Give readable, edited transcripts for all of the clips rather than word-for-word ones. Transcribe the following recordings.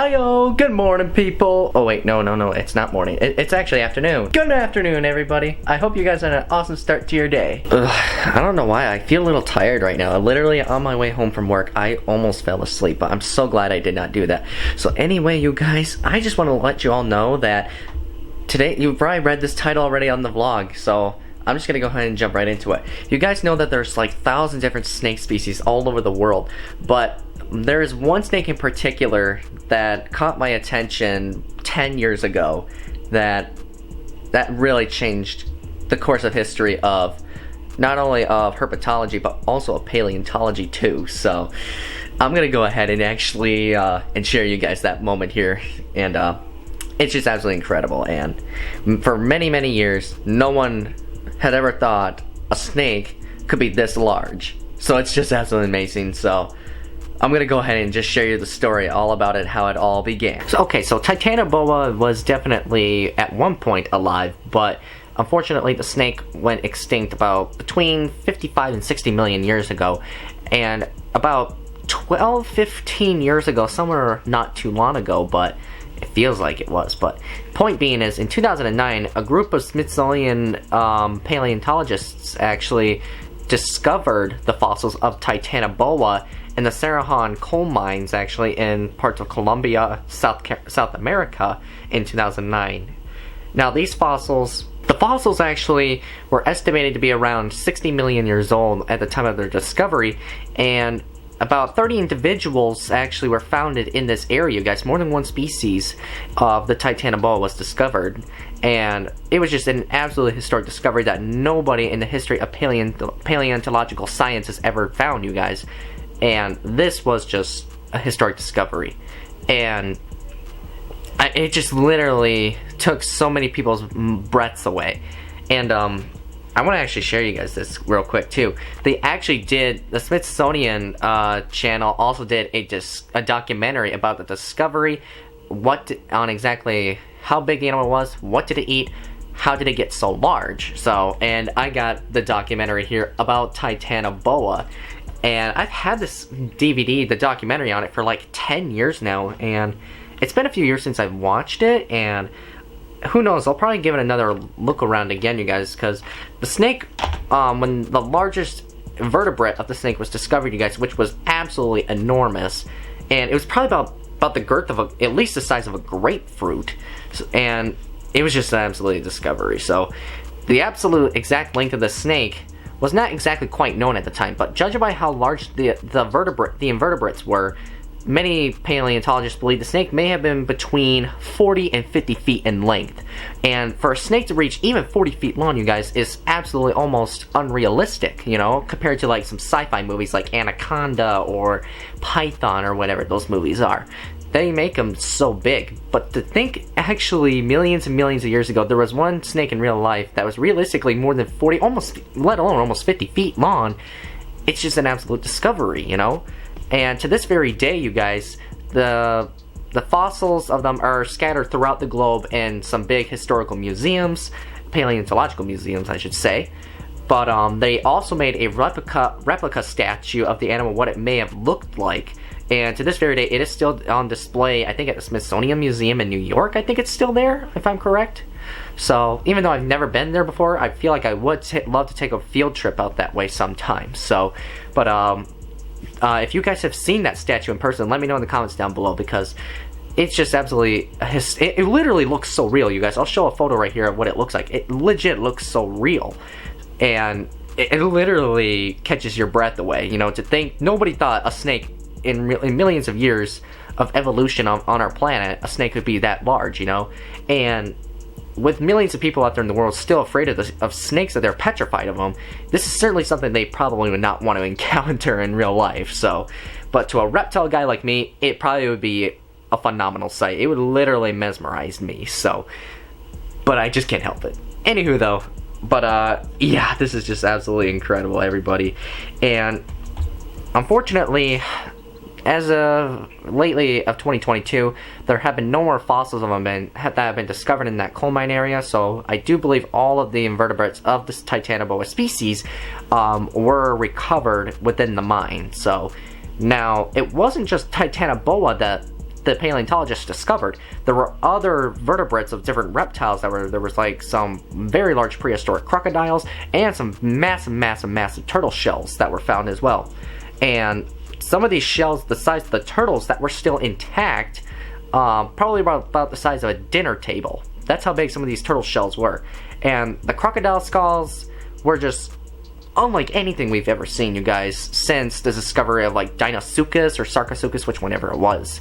Hiyo, good morning people. Oh wait, no, it's not morning. It's actually afternoon. Good afternoon, everybody. I hope you guys had an awesome start to your day. I don't know why, I feel a little tired right now. Literally on my way home from work, I almost fell asleep, but I'm so glad I did not do that. So anyway, you guys, I just want to let you all know that today, you've probably read this title already on the vlog, so I'm just gonna go ahead and jump right into it. You guys know that there's like 1,000 different snake species all over the world, but there is one snake in particular that caught my attention 10 years ago that really changed the course of history of not only of herpetology but also of paleontology too. So I'm gonna go ahead and actually and share you guys that moment here, and it's just absolutely incredible. And for many years no one had ever thought a snake could be this large, so it's just absolutely amazing. So I'm gonna go ahead and just share you the story all about it, how it all began. So Titanoboa was definitely at one point alive, but unfortunately the snake went extinct about between 55 and 60 million years ago, and about 12-15 years ago, somewhere not too long ago, but it feels like it was. But point being is, in 2009, a group of Smithsonian paleontologists actually discovered the fossils of Titanoboa in the Cerrejón coal mines, actually in parts of Colombia, South America, in 2009. Now these fossils, the fossils actually were estimated to be around 60 million years old at the time of their discovery, and about 30 individuals actually were founded in this area, guys. More than one species of the Titanoboa was discovered, and it was just an absolutely historic discovery that nobody in the history of paleontological science has ever found, you guys. And this was just a historic discovery, and it just literally took so many people's breaths away. And I want to actually share you guys this real quick too. They actually did, the Smithsonian channel also did a documentary about the discovery, on exactly how big the animal was, what did it eat, how did it get so large. So, and I got the documentary here about Titanoboa, and I've had this DVD, the documentary on it, for like 10 years now, and it's been a few years since I've watched it, and who knows, I'll probably give it another look around again, you guys, because the snake, when the largest vertebrate of the snake was discovered, you guys, which was absolutely enormous, and it was probably about the girth of at least the size of a grapefruit, and it was just an absolute discovery. So the absolute exact length of the snake was not exactly quite known at the time, but judging by how large the invertebrates were, many paleontologists believe the snake may have been between 40 and 50 feet in length. And for a snake to reach even 40 feet long, you guys, is absolutely almost unrealistic, you know, compared to like some sci-fi movies like Anaconda or Python or whatever those movies are. They make them so big. But to think, actually, millions and millions of years ago, there was one snake in real life that was realistically more than 40, let alone almost 50 feet long. It's just an absolute discovery, you know? And to this very day, you guys, the fossils of them are scattered throughout the globe in some big historical museums, paleontological museums, I should say. But they also made a replica statue of the animal, what it may have looked like. And to this very day, it is still on display, I think, at the Smithsonian Museum in New York. I think it's still there, if I'm correct. So, even though I've never been there before, I feel like I would love to take a field trip out that way sometime. So, but if you guys have seen that statue in person, let me know in the comments down below, because it's just absolutely, it literally looks so real, you guys. I'll show a photo right here of what it looks like. It legit looks so real, and it literally catches your breath away, you know, to think nobody thought a snake in millions of years of evolution on our planet, a snake could be that large, you know. And with millions of people out there in the world still afraid of snakes, that they're petrified of them, this is certainly something they probably would not want to encounter in real life. So, but to a reptile guy like me, it probably would be a phenomenal sight. It would literally mesmerize me. So, but I just can't help it. Anywho though, but yeah, this is just absolutely incredible, everybody. And unfortunately, as of lately of 2022, there have been no more fossils of them that have been discovered in that coal mine area. So I do believe all of the invertebrates of this Titanoboa species were recovered within the mine. So now, it wasn't just Titanoboa that the paleontologists discovered, there were other vertebrates of different reptiles there was like some very large prehistoric crocodiles and some massive turtle shells that were found as well. And some of these shells, the size of the turtles that were still intact, probably about the size of a dinner table. That's how big some of these turtle shells were. And the crocodile skulls were just unlike anything we've ever seen, you guys, since the discovery of like Deinosuchus or Sarcosuchus, whichever it was.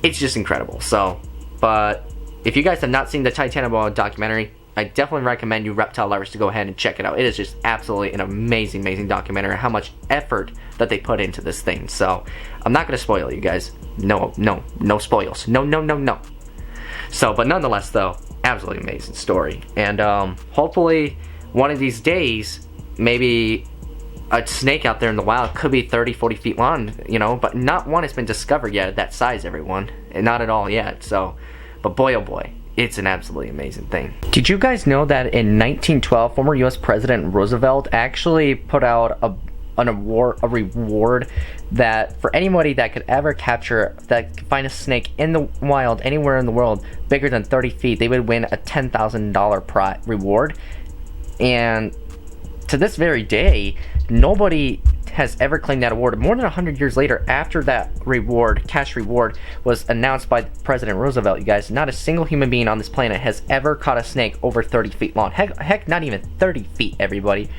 It's just incredible. So, but if you guys have not seen the Titanoboa documentary, I definitely recommend you reptile lovers to go ahead and check it out. It is just absolutely an amazing documentary, how much effort that they put into this thing. So, I'm not going to spoil it, you guys. No spoils. No. So, but nonetheless though, absolutely amazing story. And hopefully one of these days, maybe a snake out there in the wild could be 30-40 feet long, you know, but not one has been discovered yet at that size, everyone. And not at all yet. So, but boy oh boy, it's an absolutely amazing thing. Did you guys know that in 1912, former US President Roosevelt actually put out a reward that for anybody that could ever capture, that could find a snake in the wild anywhere in the world bigger than 30 feet, they would win a $10,000 reward. And to this very day, nobody has ever claimed that award. More than 100 years later, after that reward, cash reward, was announced by President Roosevelt, you guys, not a single human being on this planet has ever caught a snake over 30 feet long. Heck, not even 30 feet, everybody.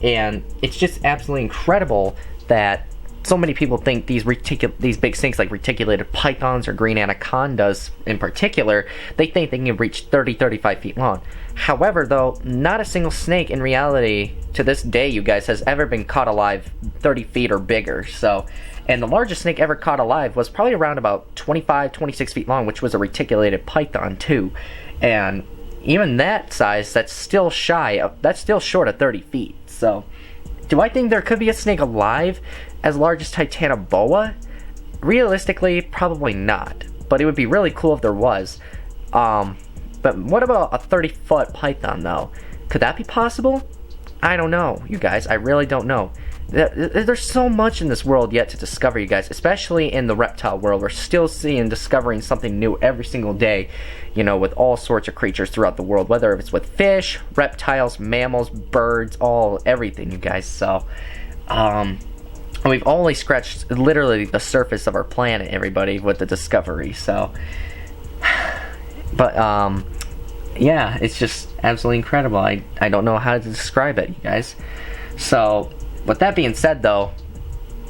And it's just absolutely incredible that so many people think these big snakes like reticulated pythons or green anacondas in particular, they think they can reach 30-35 feet long. However, though, not a single snake in reality to this day, you guys, has ever been caught alive 30 feet or bigger. So, and the largest snake ever caught alive was probably around about 25-26 feet long, which was a reticulated python too. And even that size, that's still short of 30 feet. So, do I think there could be a snake alive as large as Titanoboa? Realistically, probably not. But it would be really cool if there was. But what about a 30-foot python, though? Could that be possible? I don't know, you guys. I really don't know. There's so much in this world yet to discover, you guys. Especially in the reptile world. We're still discovering something new every single day. You know, with all sorts of creatures throughout the world. Whether it's with fish, reptiles, mammals, birds, everything, you guys. So, we've only scratched literally the surface of our planet, everybody, with the discovery. So, but, yeah, it's just absolutely incredible. I don't know how to describe it, you guys. So, with that being said, though,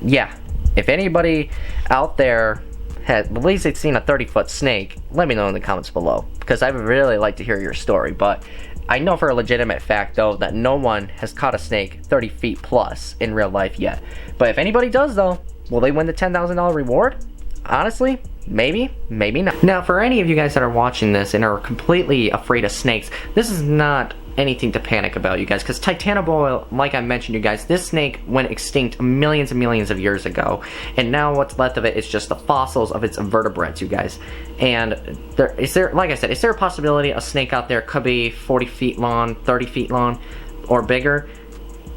yeah, if anybody out there at least they've seen a 30-foot snake, let me know in the comments below, because I would really like to hear your story. But I know for a legitimate fact, though, that no one has caught a snake 30 feet plus in real life yet. But if anybody does, though, will they win the $10,000 reward? Honestly, maybe not. Now, for any of you guys that are watching this and are completely afraid of snakes, this is not anything to panic about, you guys, because Titanoboa, like I mentioned, you guys, this snake went extinct millions and millions of years ago, and now what's left of it is just the fossils of its vertebrates, you guys. And like I said, is there a possibility a snake out there could be 40 feet long, 30 feet long, or bigger?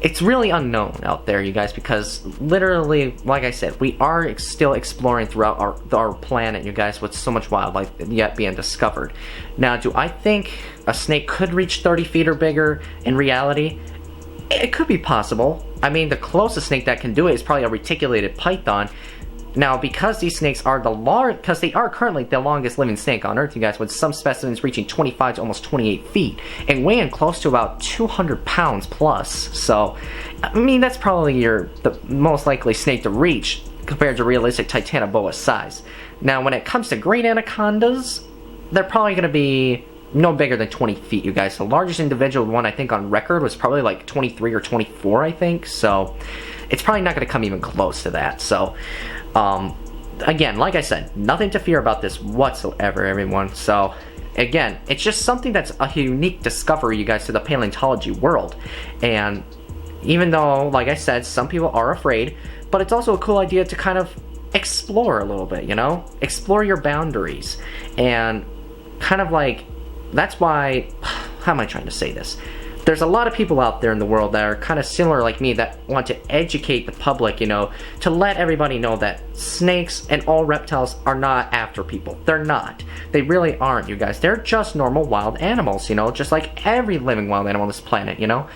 It's really unknown out there, you guys, because literally, like I said, we are still exploring throughout our planet, you guys, with so much wildlife yet being discovered. Now, do I think a snake could reach 30 feet or bigger in reality? It could be possible. I mean, the closest snake that can do it is probably a reticulated python. Now, because these snakes are because they are currently the longest living snake on Earth, you guys, with some specimens reaching 25 to almost 28 feet, and weighing close to about 200 pounds plus. So, I mean, that's probably the most likely snake to reach compared to realistic Titanoboa size. Now, when it comes to great anacondas, they're probably going to be no bigger than 20 feet, you guys. The largest individual one, I think, on record was probably like 23 or 24, I think. So, it's probably not going to come even close to that. So, again, like I said, nothing to fear about this whatsoever, everyone. So, again, it's just something that's a unique discovery, you guys, to the paleontology world. And even though, like I said, some people are afraid, but it's also a cool idea to kind of explore a little bit, you know? Explore your boundaries. And kind of like, that's why, how am I trying to say this? there's a lot of people out there in the world that are kind of similar like me that want to educate the public, you know, to let everybody know that snakes and all reptiles are not after people. They're not. They really aren't, you guys. They're just normal wild animals, you know, just like every living wild animal on this planet, you know.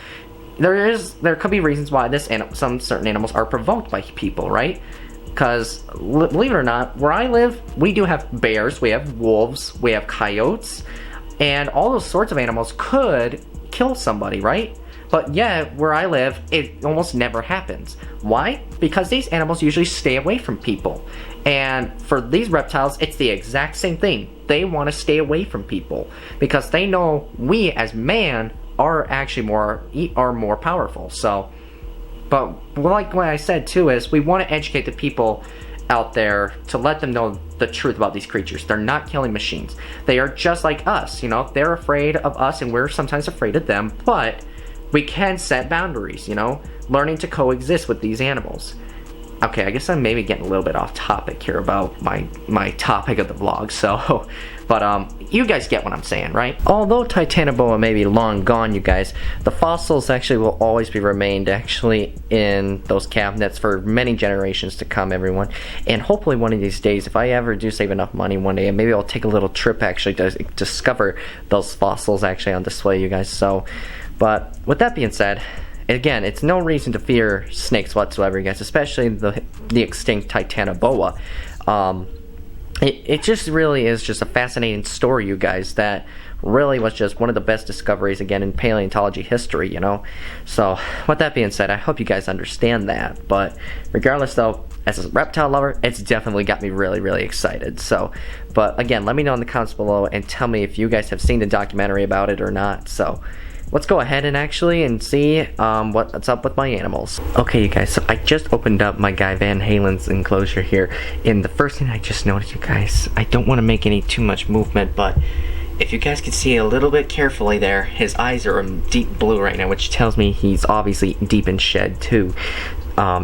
There could be reasons why some certain animals are provoked by people, right? Because, believe it or not, where I live, we do have bears, we have wolves, we have coyotes, and all those sorts of animals could kill somebody, right? But yet, where I live, it almost never happens. Why? Because these animals usually stay away from people. And for these reptiles, it's the exact same thing. They want to stay away from people because they know we as man are actually more powerful. So, but like what I said too is we want to educate the people out there to let them know the truth about these creatures. They're not killing machines. They are just like us, you know. They're afraid of us and we're sometimes afraid of them, but we can set boundaries, you know, learning to coexist with these animals. Okay, I guess I'm maybe getting a little bit off topic here about my topic of the vlog, so, but you guys get what I'm saying, right? Although Titanoboa may be long gone, you guys, the fossils actually will always be remained actually in those cabinets for many generations to come, everyone. And hopefully one of these days, if I ever do save enough money one day, maybe I'll take a little trip actually to discover those fossils actually on display, you guys. So, but with that being said, again, it's no reason to fear snakes whatsoever, you guys, especially the extinct Titanoboa. It just really is just a fascinating story, you guys, that really was just one of the best discoveries, again, in paleontology history, you know? So, with that being said, I hope you guys understand that, but regardless, though, as a reptile lover, it's definitely got me really, really excited. So, but again, let me know in the comments below and tell me if you guys have seen the documentary about it or not. So, let's go ahead and see what's up with my animals. Okay, you guys, so I just opened up my guy Van Halen's enclosure here, and the first thing I just noticed, you guys, I don't want to make any too much movement, but if you guys can see a little bit carefully there, his eyes are deep blue right now, which tells me he's obviously deep in shed too.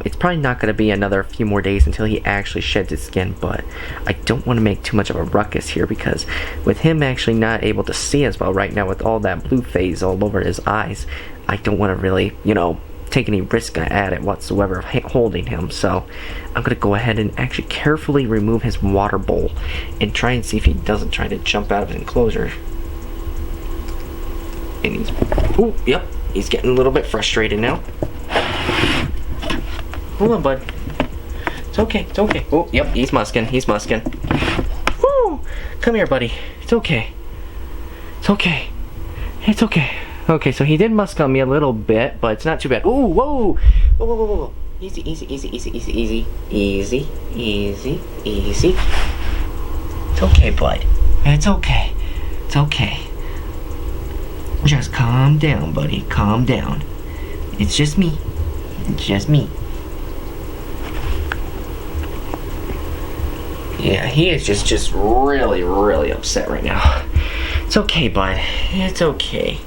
It's probably not going to be another few more days until he actually sheds his skin, but I don't want to make too much of a ruckus here because with him actually not able to see as well right now with all that blue phase all over his eyes, I don't want to really, you know, take any risk at it whatsoever of holding him. So I'm going to go ahead and actually carefully remove his water bowl and try and see if he doesn't try to jump out of his enclosure. And he's, oh, yep, he's getting a little bit frustrated now. Hold on, bud. It's okay, it's okay. Oh, yep, he's musking, he's musking. Woo! Come here, buddy. It's okay. It's okay. It's okay. Okay, so he did musk on me a little bit, but it's not too bad. Ooh, whoa! Whoa, whoa, whoa, whoa, whoa. Easy, easy, easy, easy, easy, easy. Easy, easy, easy. It's okay, bud. It's okay. It's okay. Just calm down, buddy. Calm down. It's just me. It's just me. Yeah, he is just really, really upset right now. It's okay, bud. It's okay.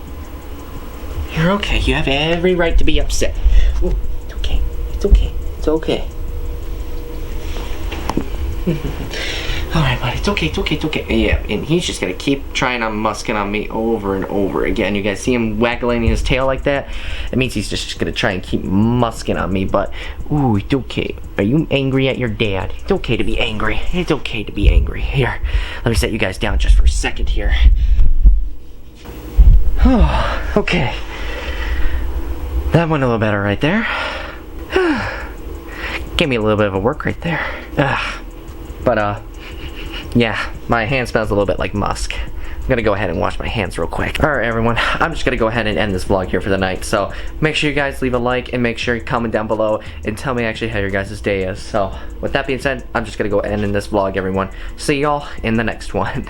You're okay. You have every right to be upset. Ooh, it's okay. It's okay. It's okay. Alright, buddy. It's okay. It's okay. It's okay. Yeah, and he's just gonna keep trying on musking on me over and over again. You guys see him waggling his tail like that? It means he's just gonna try and keep musking on me, but ooh, it's okay. Are you angry at your dad? It's okay to be angry. It's okay to be angry. Here, let me set you guys down just for a second here. Oh, okay. That went a little better right there. Gave me a little bit of a work right there. But, yeah, my hand smells a little bit like musk. I'm gonna go ahead and wash my hands real quick. Alright, everyone, I'm just gonna go ahead and end this vlog here for the night. So, make sure you guys leave a like and make sure you comment down below and tell me actually how your guys' day is. So, with that being said, I'm just gonna go ahead and end this vlog, everyone. See y'all in the next one.